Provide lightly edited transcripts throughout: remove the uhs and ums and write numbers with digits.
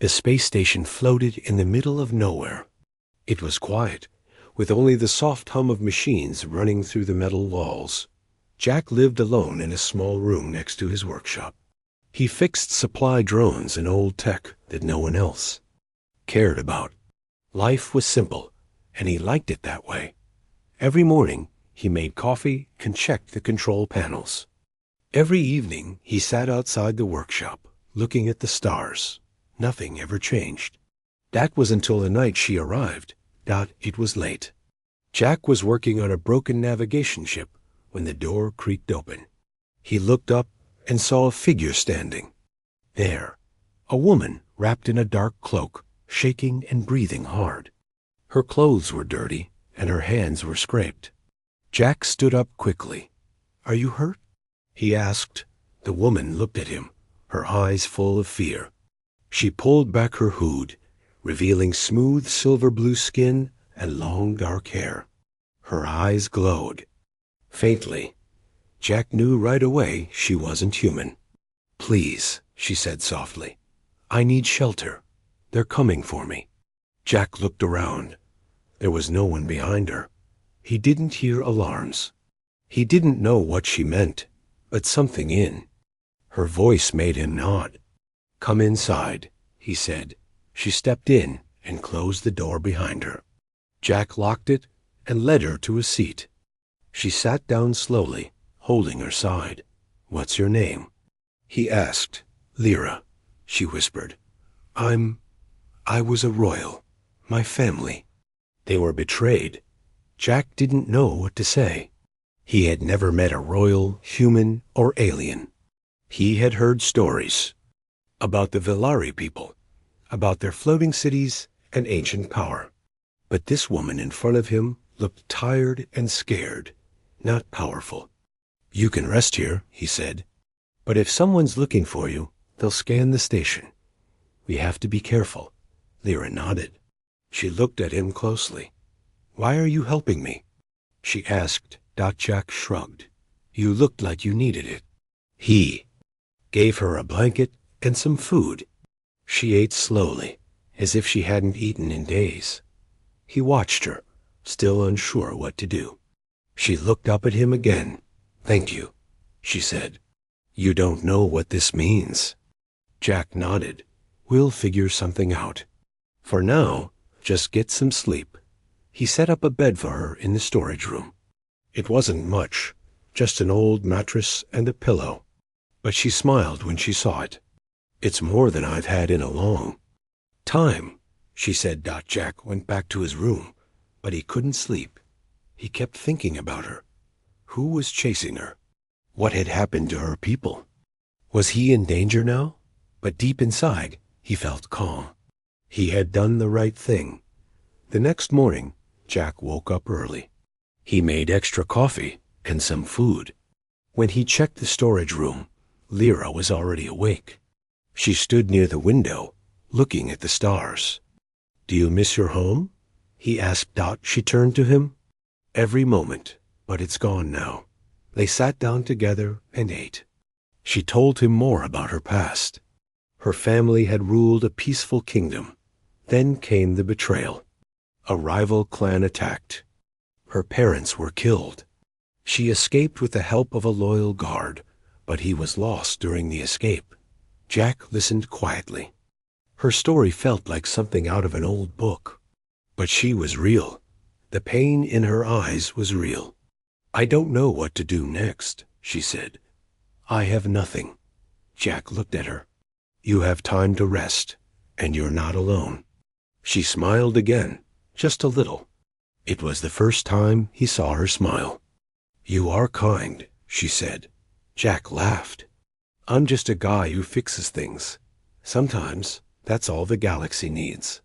The space station floated in the middle of nowhere. It was quiet, with only the soft hum of machines running through the metal walls. Jack lived alone in a small room next to his workshop. He fixed supply drones and old tech that no one else cared about. Life was simple, and he liked it that way. Every morning, he made coffee and checked the control panels. Every evening, he sat outside the workshop, looking at the stars. Nothing ever changed. That was until the night she arrived. It was late. Jack was working on a broken navigation ship when the door creaked open. He looked up and saw a figure standing. There, a woman wrapped in a dark cloak, shaking and breathing hard. Her clothes were dirty, and her hands were scraped. Jack stood up quickly. "Are you hurt?" he asked. The woman looked at him, her eyes full of fear. She pulled back her hood, revealing smooth silver-blue skin and long dark hair. Her eyes glowed. Faintly, Jack knew right away she wasn't human. "Please," she said softly. "I need shelter. They're coming for me." Jack looked around. There was no one behind her. He didn't hear alarms. He didn't know what she meant, but something in her voice made him nod. "Come inside," he said. She stepped in and closed the door behind her. Jack locked it and led her to a seat. She sat down slowly, holding her side. "What's your name?" he asked. "Lyra," she whispered. I was a royal. My family. They were betrayed." Jack didn't know what to say. He had never met a royal, human, or alien. He had heard stories about the Villari people, about their floating cities and ancient power. But this woman in front of him looked tired and scared, not powerful. "You can rest here," he said. "But if someone's looking for you, they'll scan the station. We have to be careful." Lyra nodded. She looked at him closely. "Why are you helping me?" she asked. Jack shrugged. "You looked like you needed it." He gave her a blanket and some food. She ate slowly, as if she hadn't eaten in days. He watched her, still unsure what to do. She looked up at him again. "Thank you," she said. "You don't know what this means." Jack nodded. "We'll figure something out. For now, just get some sleep." He set up a bed for her in the storage room. It wasn't much, just an old mattress and a pillow. But she smiled when she saw it. "It's more than I've had in a long time," she said. Jack went back to his room, but he couldn't sleep. He kept thinking about her. Who was chasing her? What had happened to her people? Was he in danger now? But deep inside, he felt calm. He had done the right thing. The next morning, Jack woke up early. He made extra coffee and some food. When he checked the storage room, Lyra was already awake. She stood near the window, looking at the stars. "Do you miss your home?" he asked. She turned to him. "Every moment, but it's gone now." They sat down together and ate. She told him more about her past. Her family had ruled a peaceful kingdom. Then came the betrayal. A rival clan attacked. Her parents were killed. She escaped with the help of a loyal guard, but he was lost during the escape. Jack listened quietly. Her story felt like something out of an old book. But she was real. The pain in her eyes was real. "I don't know what to do next," she said. "I have nothing." Jack looked at her. "You have time to rest, and you're not alone." She smiled again, just a little. It was the first time he saw her smile. "You are kind," she said. Jack laughed. "I'm just a guy who fixes things. Sometimes that's all the galaxy needs."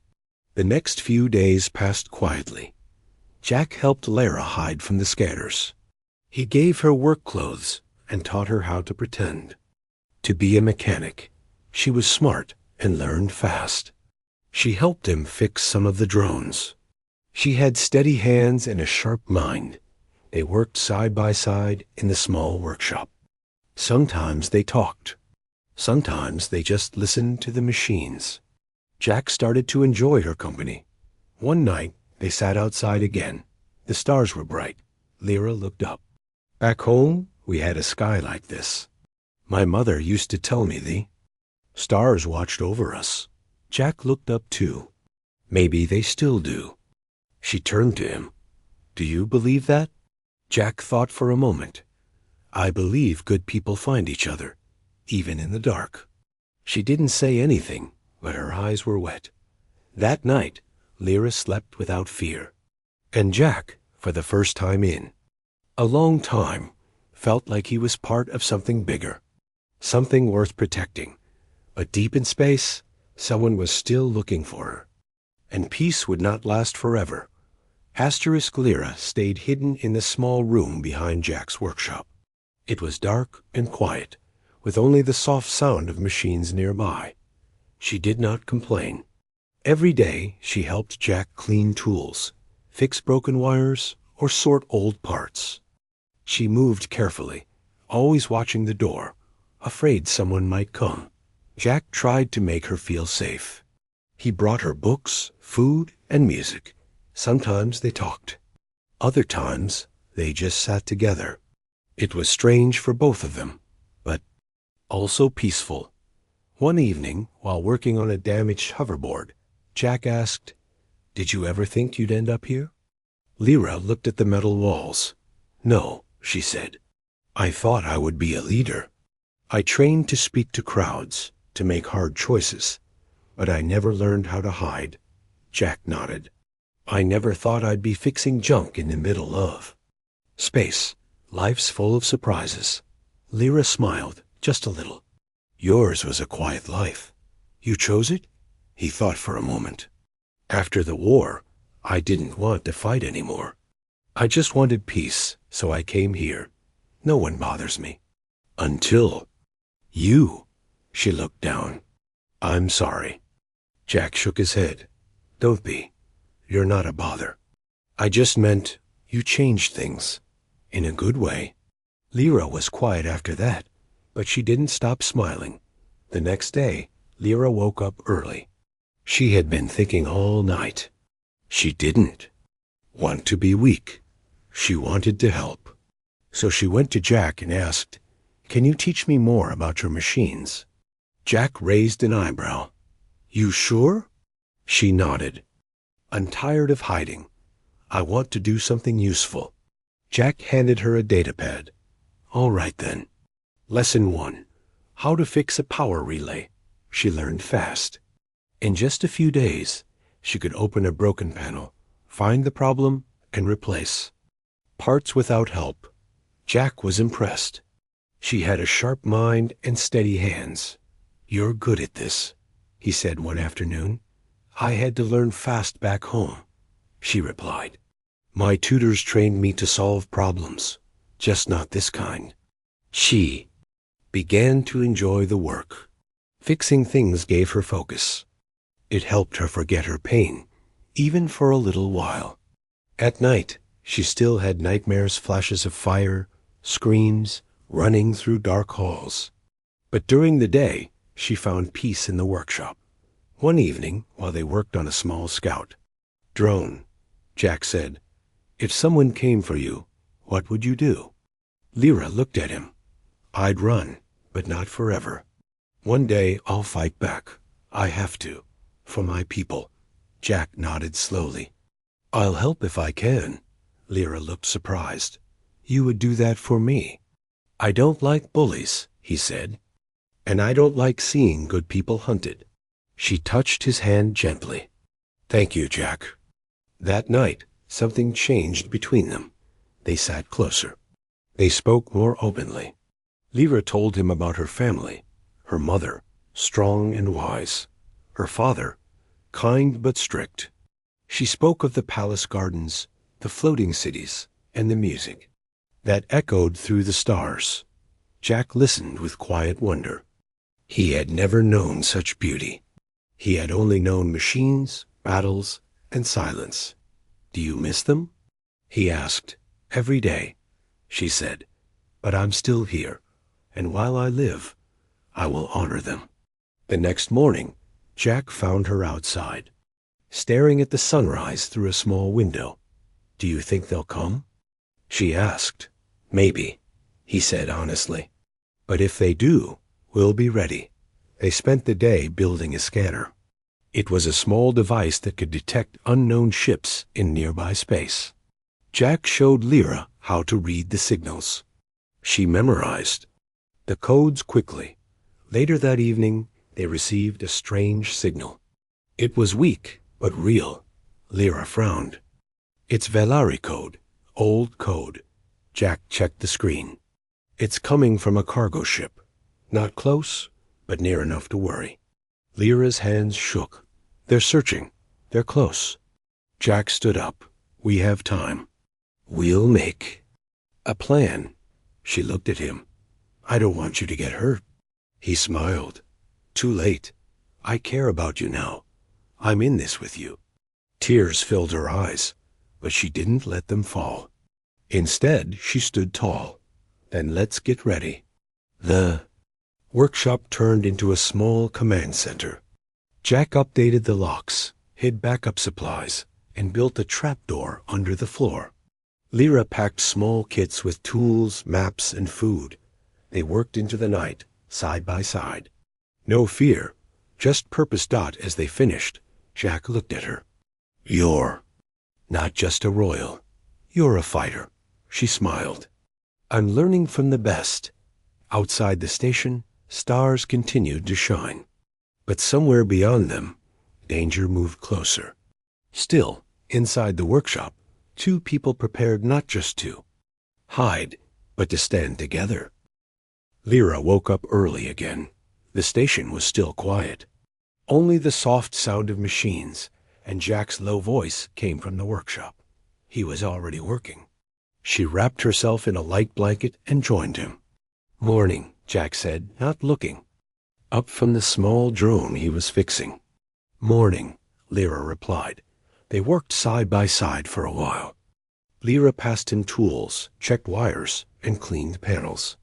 The next few days passed quietly. Jack helped Lyra hide from the scanners. He gave her work clothes and taught her how to pretend to be a mechanic. She was smart and learned fast. She helped him fix some of the drones. She had steady hands and a sharp mind. They worked side by side in the small workshop. Sometimes they talked. Sometimes they just listened to the machines. Jack started to enjoy her company. One night, they sat outside again. The stars were bright. Lyra looked up. Back home, we had a sky like this. My mother used to tell me the stars watched over us. Jack looked up too. Maybe they still do. She turned to him. Do you believe that? Jack thought for a moment. I believe good people find each other, even in the dark. She didn't say anything, but her eyes were wet. That night, Lyra slept without fear. And Jack, for the first time in a long time, felt like he was part of something bigger, something worth protecting. But deep in space, someone was still looking for her. And peace would not last forever. Asterisk Lyra stayed hidden in the small room behind Jack's workshop. It was dark and quiet, with only the soft sound of machines nearby. She did not complain. Every day she helped Jack clean tools, fix broken wires, or sort old parts. She moved carefully, always watching the door, afraid someone might come. Jack tried to make her feel safe. He brought her books, food, and music. Sometimes they talked. Other times, they just sat together. It was strange for both of them, but also peaceful. One evening, while working on a damaged hoverboard, Jack asked, Did you ever think you'd end up here? Lyra looked at the metal walls. No, she said. I thought I would be a leader. I trained to speak to crowds, to make hard choices, but I never learned how to hide. Jack nodded. I never thought I'd be fixing junk in the middle of space. Life's full of surprises. Lyra smiled, just a little. Yours was a quiet life. You chose it? He thought for a moment. After the war, I didn't want to fight anymore. I just wanted peace, so I came here. No one bothers me. Until you. She looked down. I'm sorry. Jack shook his head. Don't be. You're not a bother. I just meant you changed things. In a good way. Lyra was quiet after that, but she didn't stop smiling. The next day, Lyra woke up early. She had been thinking all night. She didn't want to be weak. She wanted to help. So she went to Jack and asked, Can you teach me more about your machines? Jack raised an eyebrow. You sure? She nodded. I'm tired of hiding. I want to do something useful. Jack handed her a datapad. All right then. Lesson 1. How to fix a power relay. She learned fast. In just a few days, she could open a broken panel, find the problem, and replace parts without help. Jack was impressed. She had a sharp mind and steady hands. You're good at this, he said one afternoon. I had to learn fast back home, she replied. My tutors trained me to solve problems, just not this kind. She began to enjoy the work. Fixing things gave her focus. It helped her forget her pain, even for a little while. At night, she still had nightmares, flashes of fire, screams, running through dark halls. But during the day, she found peace in the workshop. One evening, while they worked on a small scout drone, Jack said, If someone came for you, what would you do? Lyra looked at him. I'd run, but not forever. One day I'll fight back. I have to. For my people. Jack nodded slowly. I'll help if I can. Lyra looked surprised. You would do that for me? I don't like bullies, he said. And I don't like seeing good people hunted. She touched his hand gently. Thank you, Jack. That night, something changed between them. They sat closer. They spoke more openly. Lyra told him about her family, her mother, strong and wise, her father, kind but strict. She spoke of the palace gardens, the floating cities, and the music that echoed through the stars. Jack listened with quiet wonder. He had never known such beauty. He had only known machines, battles, and silence. Do you miss them? He asked. Every day, she said. But I'm still here, and while I live, I will honor them. The next morning, Jack found her outside, staring at the sunrise through a small window. "Do you think they'll come?" she asked. "Maybe," he said honestly. "But if they do, we'll be ready." They spent the day building a scanner. It was a small device that could detect unknown ships in nearby space. Jack showed Lyra how to read the signals. She memorized the codes quickly. Later that evening, they received a strange signal. It was weak, but real. Lyra frowned. "It's Velari code, old code." Jack checked the screen. "It's coming from a cargo ship. Not close, but near enough to worry." Lyra's hands shook. "They're searching. They're close." Jack stood up. "We have time. We'll make a plan." She looked at him. "I don't want you to get hurt." He smiled. "Too late. I care about you now. I'm in this with you." Tears filled her eyes, but she didn't let them fall. Instead, she stood tall. "Then let's get ready." The workshop turned into a small command center. Jack updated the locks, hid backup supplies, and built a trapdoor under the floor. Lyra packed small kits with tools, maps, and food. They worked into the night, side by side. No fear, just purpose. As they finished, Jack looked at her. "You're not just a royal. You're a fighter." She smiled. "I'm learning from the best." Outside the station, stars continued to shine. But somewhere beyond them, danger moved closer. Still, inside the workshop, two people prepared not just to hide, but to stand together. Lyra woke up early again. The station was still quiet. Only the soft sound of machines and Jack's low voice came from the workshop. He was already working. She wrapped herself in a light blanket and joined him. "Morning," Jack said, not looking up from the small drone he was fixing. "Morning," Lyra replied. They worked side by side for a while. Lyra passed him tools, checked wires, and cleaned panels.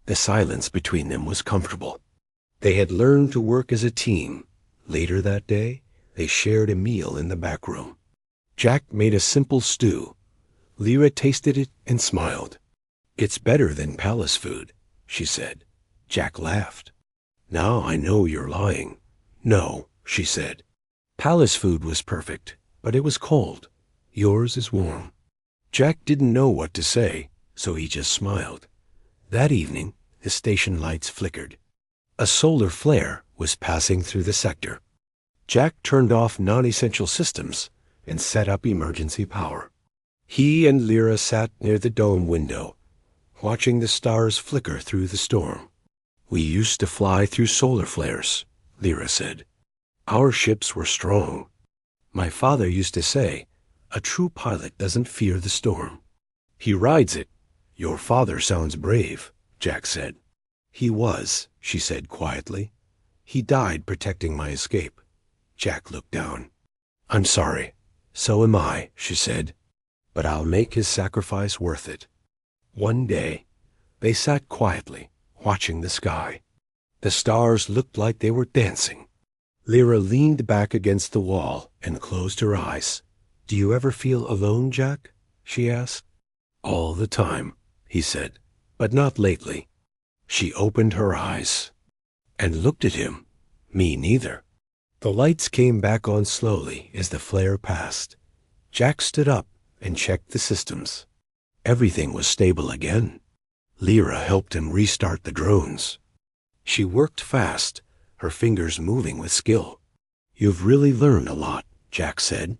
The silence between them was comfortable. They had learned to work as a team. Later that day, they shared a meal in the back room. Jack made a simple stew. Lyra tasted it and smiled. "It's better than palace food," she said. Jack laughed. "Now I know you're lying." "No," she said. "Palace food was perfect, but it was cold. Yours is warm." Jack didn't know what to say, so he just smiled. That evening, the station lights flickered. A solar flare was passing through the sector. Jack turned off non-essential systems and set up emergency power. He and Lyra sat near the dome window, watching the stars flicker through the storm. "We used to fly through solar flares," Lyra said. "Our ships were strong. My father used to say, a true pilot doesn't fear the storm. He rides it." "Your father sounds brave," Jack said. "He was," she said quietly. "He died protecting my escape." Jack looked down. "I'm sorry." "So am I," she said. "But I'll make his sacrifice worth it." One day, they sat quietly, watching the sky. The stars looked like they were dancing. Lyra leaned back against the wall and closed her eyes. "Do you ever feel alone, Jack?" she asked. "All the time," he said, "but not lately." She opened her eyes and looked at him. "Me neither." The lights came back on slowly as the flare passed. Jack stood up and checked the systems. Everything was stable again. Lyra helped him restart the drones. She worked fast, her fingers moving with skill. "You've really learned a lot," Jack said.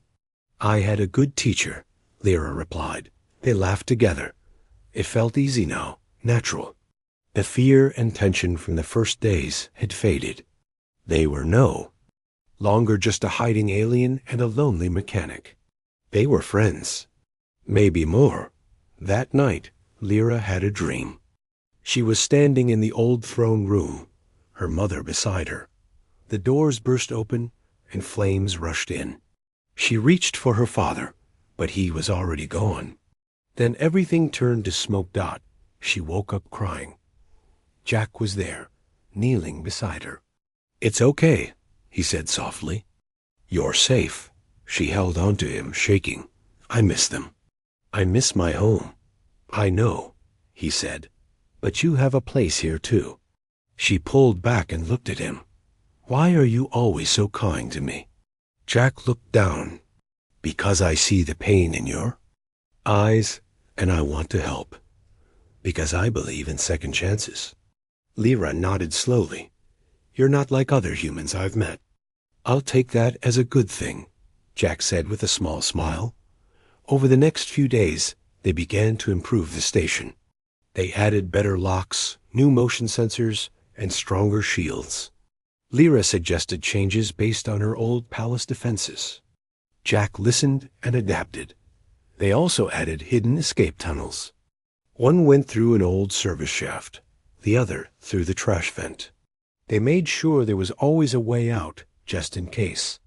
"I had a good teacher," Lyra replied. They laughed together. It felt easy now, natural. The fear and tension from the first days had faded. They were no longer just a hiding alien and a lonely mechanic. They were friends. Maybe more. That night, Lyra had a dream. She was standing in the old throne room, her mother beside her. The doors burst open and flames rushed in. She reached for her father, but he was already gone. Then everything turned to smoke. She woke up crying. Jack was there, kneeling beside her. "It's okay," he said softly. You're safe. She held on to him, shaking. I miss them. I miss my home. I know, he said. But you have a place here too. She pulled back and looked at him. Why are you always so kind to me? Jack looked down. Because I see the pain in your eyes, and I want to help. Because I believe in second chances. Lyra nodded slowly. You're not like other humans I've met. I'll take that as a good thing, Jack said with a small smile. Over the next few days, they began to improve the station. They added better locks, new motion sensors, and stronger shields. Lyra suggested changes based on her old palace defenses. Jack listened and adapted. They also added hidden escape tunnels. One went through an old service shaft, the other through the trash vent. They made sure there was always a way out, just in case.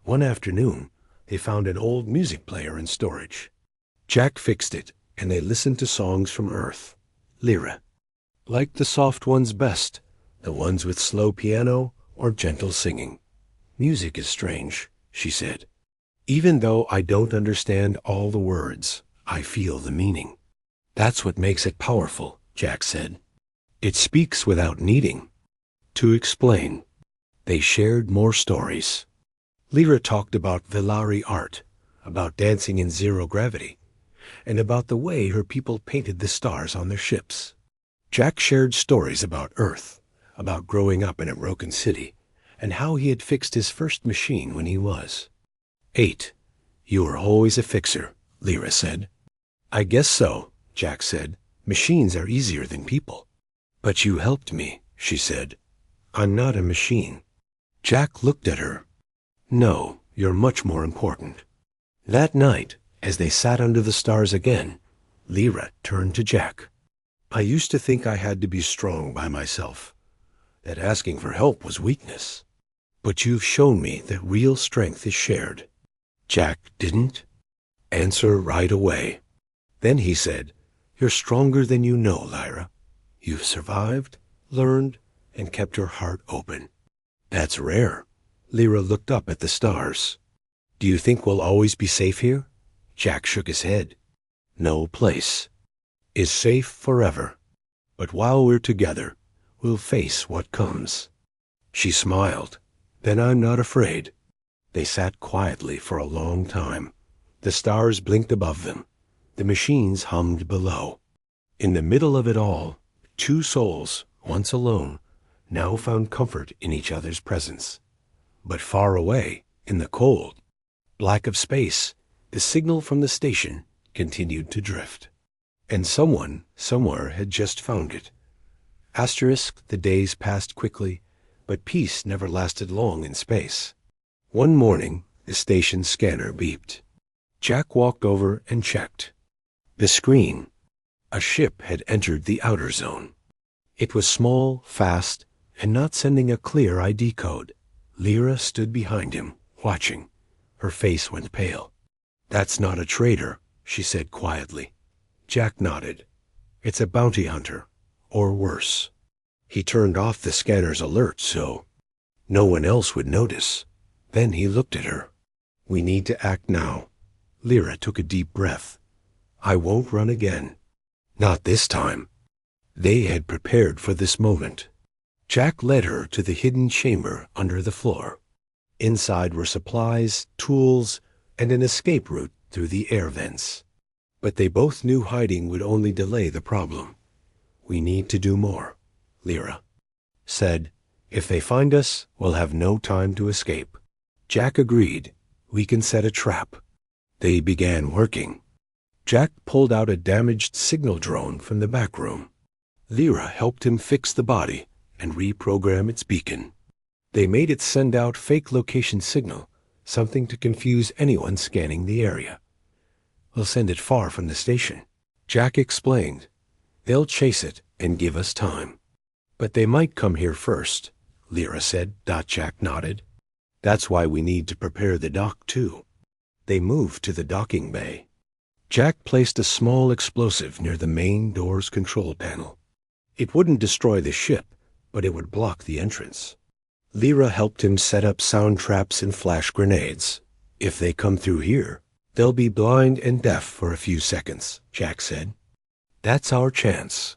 One afternoon, they found an old music player in storage. Jack fixed it, and they listened to songs from Earth. Lyra liked the soft ones best, the ones with slow piano or gentle singing. Music is strange, she said. Even though I don't understand all the words, I feel the meaning. That's what makes it powerful, Jack said. It speaks without needing to explain. They shared more stories. Lyra talked about Villari art, about dancing in zero gravity, and about the way her people painted the stars on their ships. Jack shared stories about Earth, about growing up in a broken city, and how he had fixed his first machine when he was 8. You were always a fixer, Lyra said. I guess so, Jack said. Machines are easier than people. But you helped me, she said. I'm not a machine. Jack looked at her. No, you're much more important. That night, as they sat under the stars again, Lyra turned to Jack. I used to think I had to be strong by myself, that asking for help was weakness. But you've shown me that real strength is shared. Jack didn't answer right away. Then he said, You're stronger than you know, Lyra. You've survived, learned, and kept your heart open. That's rare. Lyra looked up at the stars. Do you think we'll always be safe here? Jack shook his head. No place is safe forever. But while we're together, we'll face what comes. She smiled. Then I'm not afraid. They sat quietly for a long time. The stars blinked above them. The machines hummed below. In the middle of it all, two souls, once alone, now found comfort in each other's presence. But far away, in the cold, black of space, the signal from the station continued to drift. And someone, somewhere, had just found it. The days passed quickly, but peace never lasted long in space. One morning, the station scanner beeped. Jack walked over and checked. The screen. A ship had entered the outer zone. It was small, fast, and not sending a clear ID code. Lyra stood behind him, watching. Her face went pale. That's not a trader, she said quietly. Jack nodded. It's a bounty hunter, or worse. He turned off the scanner's alert so no one else would notice. Then he looked at her. We need to act now. Lyra took a deep breath. I won't run again. Not this time. They had prepared for this moment. Jack led her to the hidden chamber under the floor. Inside were supplies, tools, and an escape route through the air vents. But they both knew hiding would only delay the problem. We need to do more, Lyra said. If they find us, we'll have no time to escape. Jack agreed. We can set a trap. They began working. Jack pulled out a damaged signal drone from the back room. Lyra helped him fix the body and reprogram its beacon. They made it send out fake location signal, something to confuse anyone scanning the area. We'll send it far from the station, Jack explained. They'll chase it and give us time. But they might come here first, Lyra said. Jack nodded. That's why we need to prepare the dock, too. They moved to the docking bay. Jack placed a small explosive near the main door's control panel. It wouldn't destroy the ship, but it would block the entrance. Lyra helped him set up sound traps and flash grenades. If they come through here, they'll be blind and deaf for a few seconds, Jack said. That's our chance.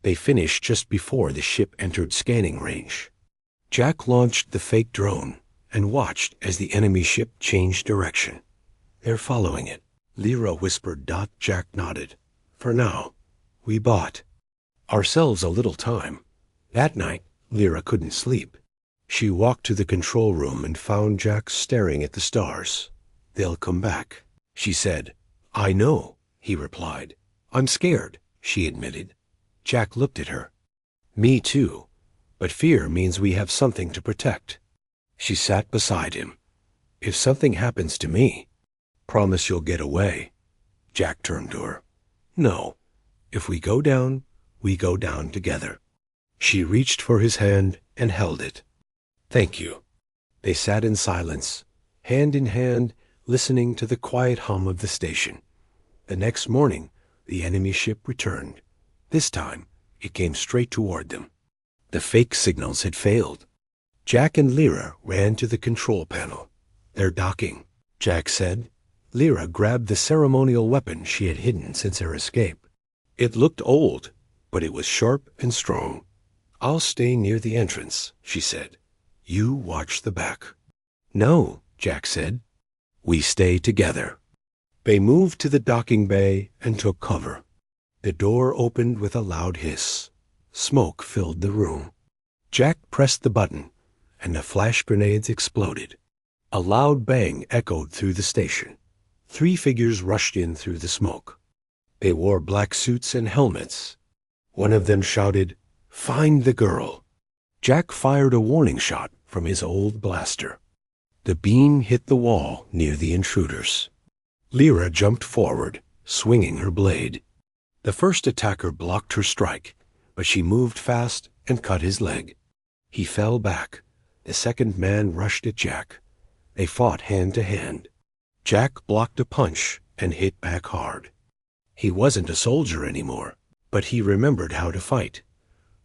They finished just before the ship entered scanning range. Jack launched the fake drone and watched as the enemy ship changed direction. They're following it, Lyra whispered. Jack nodded. For now, we bought ourselves a little time. That night, Lyra couldn't sleep. She walked to the control room and found Jack staring at the stars. They'll come back, she said. I know, he replied. I'm scared, she admitted. Jack looked at her. Me too, but fear means we have something to protect. She sat beside him. If something happens to me, promise you'll get away. Jack turned to her. No, if we go down together. She reached for his hand and held it. Thank you. They sat in silence, hand in hand, listening to the quiet hum of the station. The next morning, the enemy ship returned. This time, it came straight toward them. The fake signals had failed. Jack and Lyra ran to the control panel. They're docking, Jack said. Lyra grabbed the ceremonial weapon she had hidden since her escape. It looked old, but it was sharp and strong. I'll stay near the entrance, she said. You watch the back. No, Jack said. We stay together. They moved to the docking bay and took cover. The door opened with a loud hiss. Smoke filled the room. Jack pressed the button, and the flash grenades exploded. A loud bang echoed through the station. 3 figures rushed in through the smoke. They wore black suits and helmets. One of them shouted, "Find the girl." Jack fired a warning shot from his old blaster. The beam hit the wall near the intruders. Lyra jumped forward, swinging her blade. The first attacker blocked her strike, but she moved fast and cut his leg. He fell back. The second man rushed at Jack. They fought hand to hand. Jack blocked a punch and hit back hard. He wasn't a soldier anymore, but he remembered how to fight.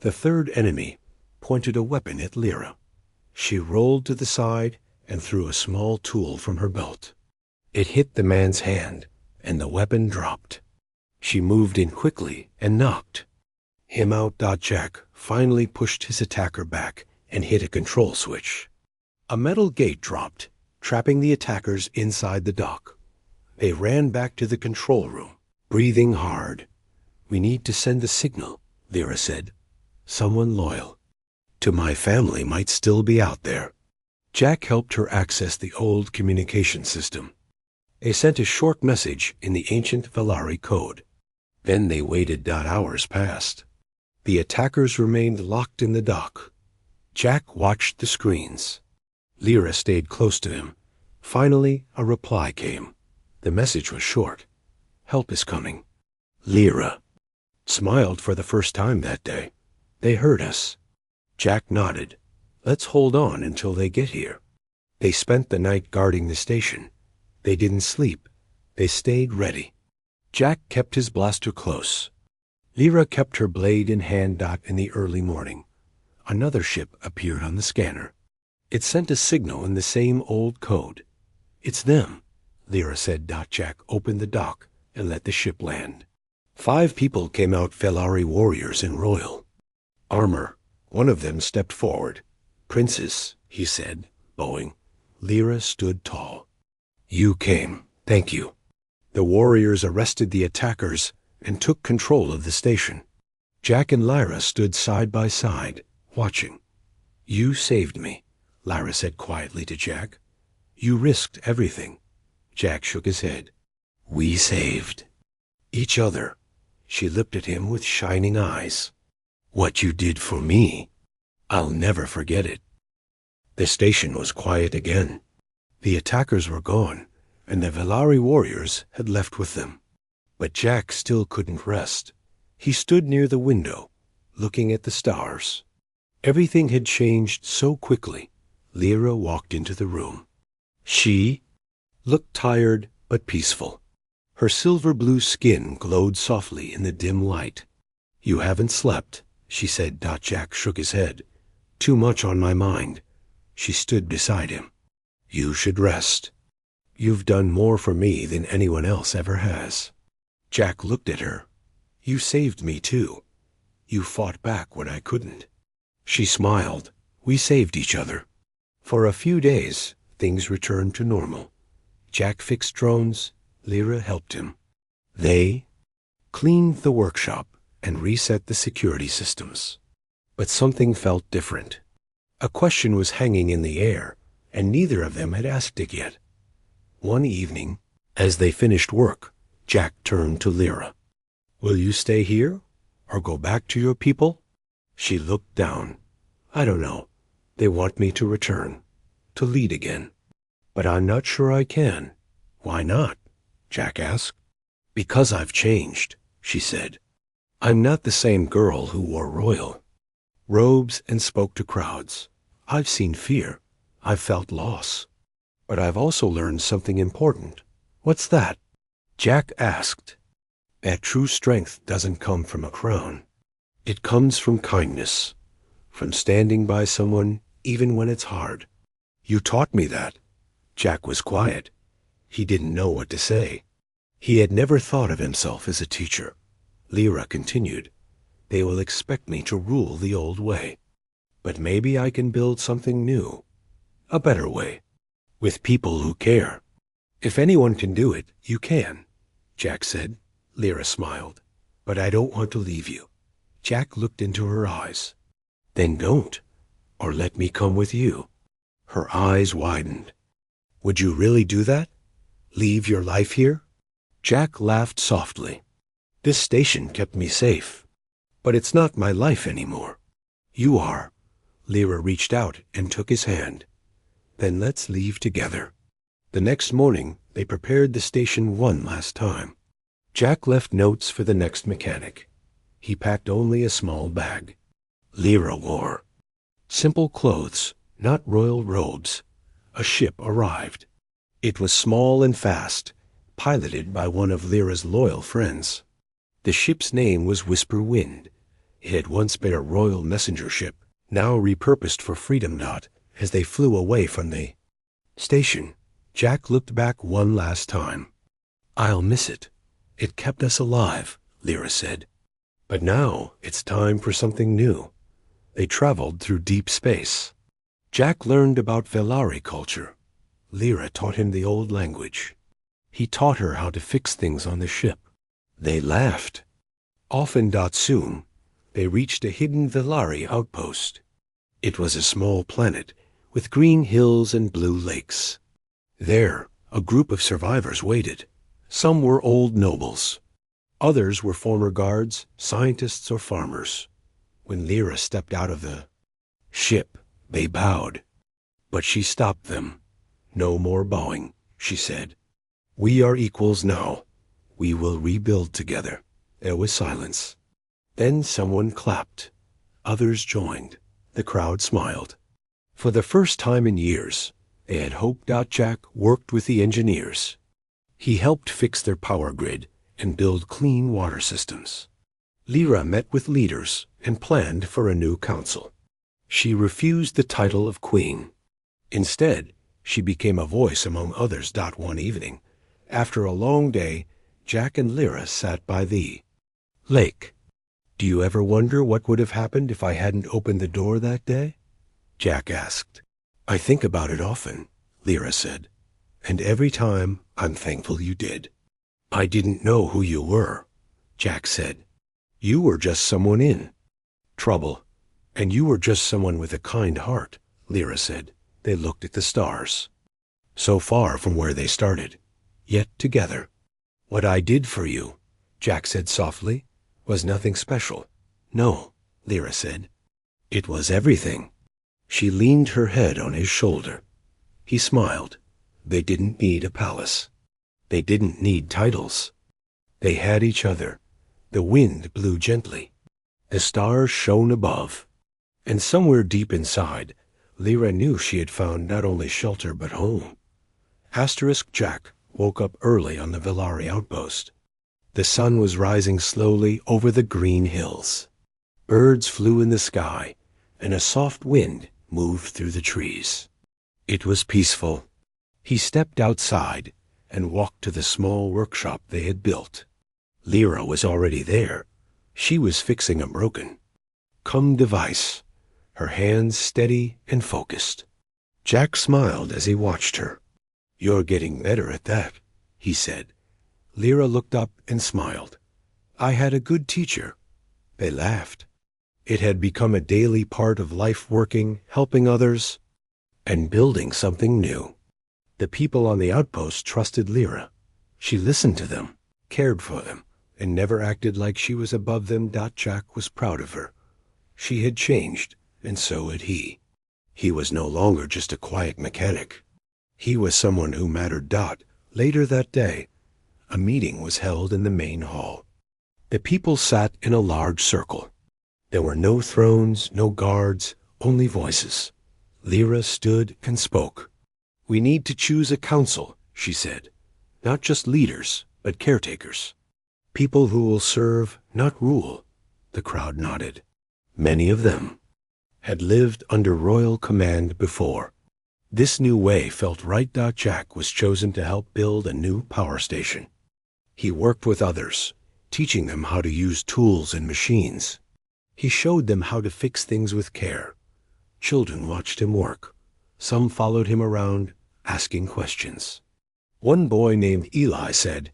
The third enemy pointed a weapon at Lyra. She rolled to the side and threw a small tool from her belt. It hit the man's hand, and the weapon dropped. She moved in quickly and knocked him out. Jack finally pushed his attacker back and hit a control switch. A metal gate dropped, trapping the attackers inside the dock. They ran back to the control room, breathing hard. We need to send a signal, Lyra said. Someone loyal to my family might still be out there. Jack helped her access the old communication system. They sent a short message in the ancient Velari code. Then they waited. Hours passed. The attackers remained locked in the dock. Jack watched the screens. Lyra stayed close to him. Finally, a reply came. The message was short. Help is coming. Lyra smiled for the first time that day. They heard us. Jack nodded. Let's hold on until they get here. They spent the night guarding the station. They didn't sleep. They stayed ready. Jack kept his blaster close. Lyra kept her blade in hand. In the early morning, another ship appeared on the scanner. It sent a signal in the same old code. It's them, Lyra said. Jack opened the dock and let the ship land. 5 people came out, Velari warriors in royal armor. One of them stepped forward. Princess, he said, bowing. Lyra stood tall. You came. Thank you. The warriors arrested the attackers and took control of the station. Jack and Lyra stood side by side, watching. You saved me, Lyra said quietly to Jack. You risked everything. Jack shook his head. We saved each other. She looked at him with shining eyes. What you did for me, I'll never forget it. The station was quiet again. The attackers were gone, and the Velari warriors had left with them. But Jack still couldn't rest. He stood near the window, looking at the stars. Everything had changed so quickly. Lyra walked into the room. She looked tired but peaceful. Her silver-blue skin glowed softly in the dim light. You haven't slept, she said. Jack shook his head. Too much on my mind. She stood beside him. You should rest. You've done more for me than anyone else ever has. Jack looked at her. You saved me too. You fought back when I couldn't. She smiled. We saved each other. For a few days, things returned to normal. Jack fixed drones. Lyra helped him. They cleaned the workshop and reset the security systems. But something felt different. A question was hanging in the air, and neither of them had asked it yet. One evening, as they finished work, Jack turned to Lyra. Will you stay here, or go back to your people? She looked down. I don't know. They want me to return, to lead again. But I'm not sure I can. Why not? Jack asked. Because I've changed, she said. I'm not the same girl who wore royal robes and spoke to crowds. I've seen fear. I've felt loss. But I've also learned something important. What's that? Jack asked. That true strength doesn't come from a crown. It comes from kindness, from standing by someone even when it's hard. You taught me that. Jack was quiet. He didn't know what to say. He had never thought of himself as a teacher. Lyra continued. They will expect me to rule the old way. But maybe I can build something new, a better way, with people who care. If anyone can do it, you can, Jack said. Lyra smiled. But I don't want to leave you. Jack looked into her eyes. Then don't, or let me come with you. Her eyes widened. Would you really do that? Leave your life here? Jack laughed softly. This station kept me safe. But it's not my life anymore. You are. Lyra reached out and took his hand. Then let's leave together. The next morning, they prepared the station one last time. Jack left notes for the next mechanic. He packed only a small bag. Lyra wore simple clothes, not royal robes. A ship arrived. It was small and fast, piloted by one of Lyra's loyal friends. The ship's name was Whisper Wind. It had once been a royal messenger ship, now repurposed for Freedom Knot as they flew away from the station. Jack looked back one last time. I'll miss it. It kept us alive, Lyra said. But now it's time for something new. They traveled through deep space. Jack learned about Velari culture. Lyra taught him the old language. He taught her how to fix things on the ship. They laughed. Often soon, they reached a hidden Velari outpost. It was a small planet with green hills and blue lakes. There, a group of survivors waited. Some were old nobles. Others were former guards, scientists, or farmers. When Lyra stepped out of the ship, they bowed. But she stopped them. No more bowing, she said. We are equals now. We will rebuild together. There was silence. Then someone clapped. Others joined. The crowd smiled. For the first time in years, they had hoped Jack worked with the engineers. He helped fix their power grid and build clean water systems. Lyra met with leaders and planned for a new council. She refused the title of queen. Instead, she became a voice among others. One evening, after a long day, Jack and Lyra sat by the lake. Do you ever wonder what would have happened if I hadn't opened the door that day? Jack asked. I think about it often, Lyra said. And every time I'm thankful you did. I didn't know who you were, Jack said. You were just someone in trouble, and you were just someone with a kind heart, Lyra said. They looked at the stars. So far from where they started, yet together. What I did for you, Jack said softly, was nothing special. No, Lyra said. It was everything. She leaned her head on his shoulder. He smiled. They didn't need a palace. They didn't need titles. They had each other. The wind blew gently. The stars shone above. And somewhere deep inside, Lyra knew she had found not only shelter but home. Jack woke up early on the Velari outpost. The sun was rising slowly over the green hills. Birds flew in the sky, and a soft wind moved through the trees. It was peaceful. He stepped outside and walked to the small workshop they had built. Lyra was already there. She was fixing a broken device, her hands steady and focused. Jack smiled as he watched her. "You're getting better at that," he said. Lyra looked up and smiled. "I had a good teacher." They laughed. It had become a daily part of life, working, helping others, and building something new. The people on the outpost trusted Lyra. She listened to them, cared for them, and never acted like she was above them. Jack was proud of her. She had changed, and so had he. He was no longer just a quiet mechanic. He was someone who mattered. Later that day, a meeting was held in the main hall. The people sat in a large circle. There were no thrones, no guards, only voices. Lyra stood and spoke. "We need to choose a council," she said. "Not just leaders, but caretakers. People who will serve, not rule." The crowd nodded. Many of them had lived under royal command before. This new way felt right. Jack was chosen to help build a new power station. He worked with others, teaching them how to use tools and machines. He showed them how to fix things with care. Children watched him work. Some followed him around, asking questions. One boy named Eli said,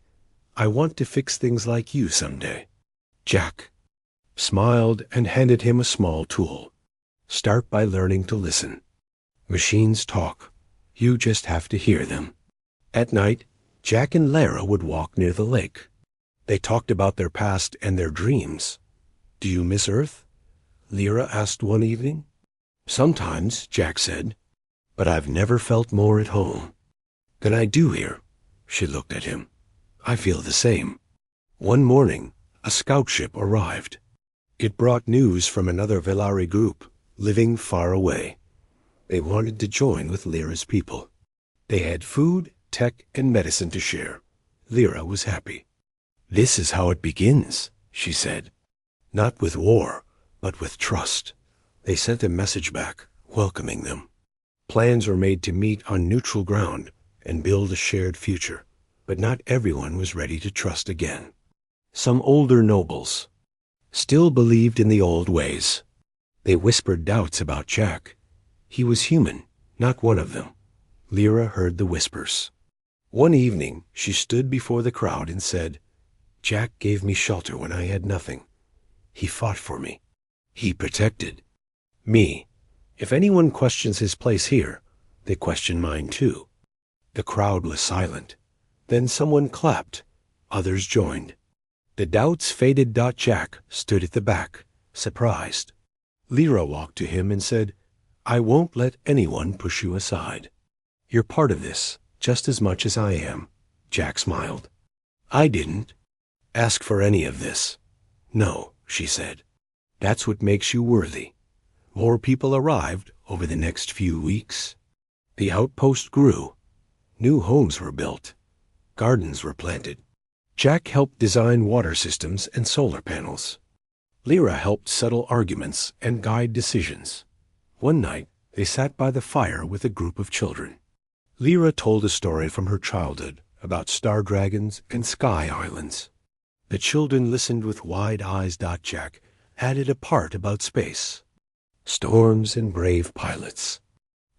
"I want to fix things like you someday." Jack smiled and handed him a small tool. "Start by learning to listen. Machines talk. You just have to hear them." At night, Jack and Lyra would walk near the lake. They talked about their past and their dreams. "Do you miss Earth?" Lyra asked one evening. "Sometimes," Jack said, "but I've never felt more at home than I do here." She looked at him. "I feel the same." One morning, a scout ship arrived. It brought news from another Velari group, living far away. They wanted to join with Lyra's people. They had food, tech, and medicine to share. Lyra was happy. "This is how it begins," she said. "Not with war, but with trust." They sent a message back, welcoming them. Plans were made to meet on neutral ground and build a shared future, but not everyone was ready to trust again. Some older nobles still believed in the old ways. They whispered doubts about Jack. He was human, not one of them. Lyra heard the whispers. One evening, she stood before the crowd and said, "Jack gave me shelter when I had nothing. He fought for me. He protected me. If anyone questions his place here, they question mine too." The crowd was silent. Then someone clapped. Others joined. The doubts faded. Jack stood at the back, surprised. Lyra walked to him and said, "I won't let anyone push you aside. You're part of this, just as much as I am." Jack smiled. "I didn't ask for any of this." "No," she said. "That's what makes you worthy." More people arrived over the next few weeks. The outpost grew. New homes were built. Gardens were planted. Jack helped design water systems and solar panels. Lyra helped settle arguments and guide decisions. One night, they sat by the fire with a group of children. Lyra told a story from her childhood about star dragons and sky islands. The children listened with wide eyes. Jack added a part about space, storms, and brave pilots.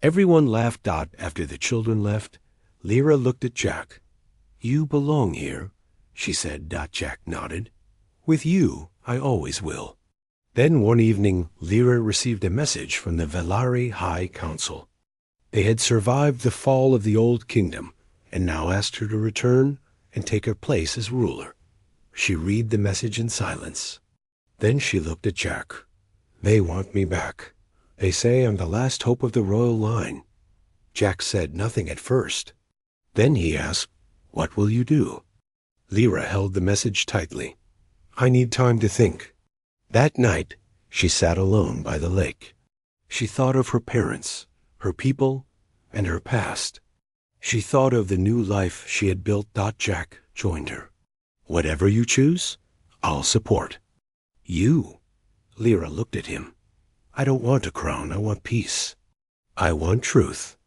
Everyone laughed. After the children left, Lyra looked at Jack. "You belong here," she said. Jack nodded. "With you, I always will." Then one evening, Lyra received a message from the Velari High Council. They had survived the fall of the Old Kingdom and now asked her to return and take her place as ruler. She read the message in silence. Then she looked at Jack. "They want me back. They say I'm the last hope of the royal line." Jack said nothing at first. Then he asked, "What will you do?" Lyra held the message tightly. "I need time to think." That night, she sat alone by the lake. She thought of her parents, her people, and her past. She thought of the new life she had built. Jack joined her. "Whatever you choose, I'll support." "You?" Lyra looked at him. "I don't want a crown. I want peace." I want truth.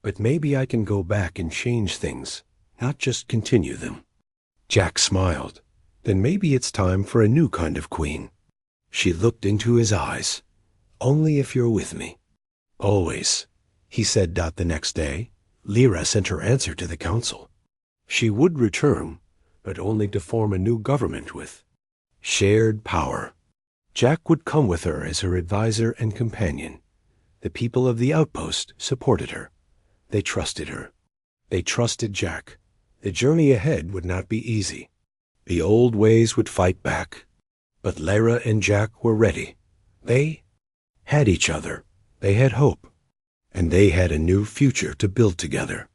But maybe I can go back and change things, not just continue them. Jack smiled. Then maybe it's time for a new kind of queen. She looked into his eyes. Only if you're with me. Always, he said. The next day, Lyra sent her answer to the council. She would return, but only to form a new government with shared power. Jack would come with her as her advisor and companion. The people of the outpost supported her. They trusted her. They trusted Jack. The journey ahead would not be easy. The old ways would fight back. But Lyra and Jack were ready. They had each other. They had hope. And they had a new future to build together.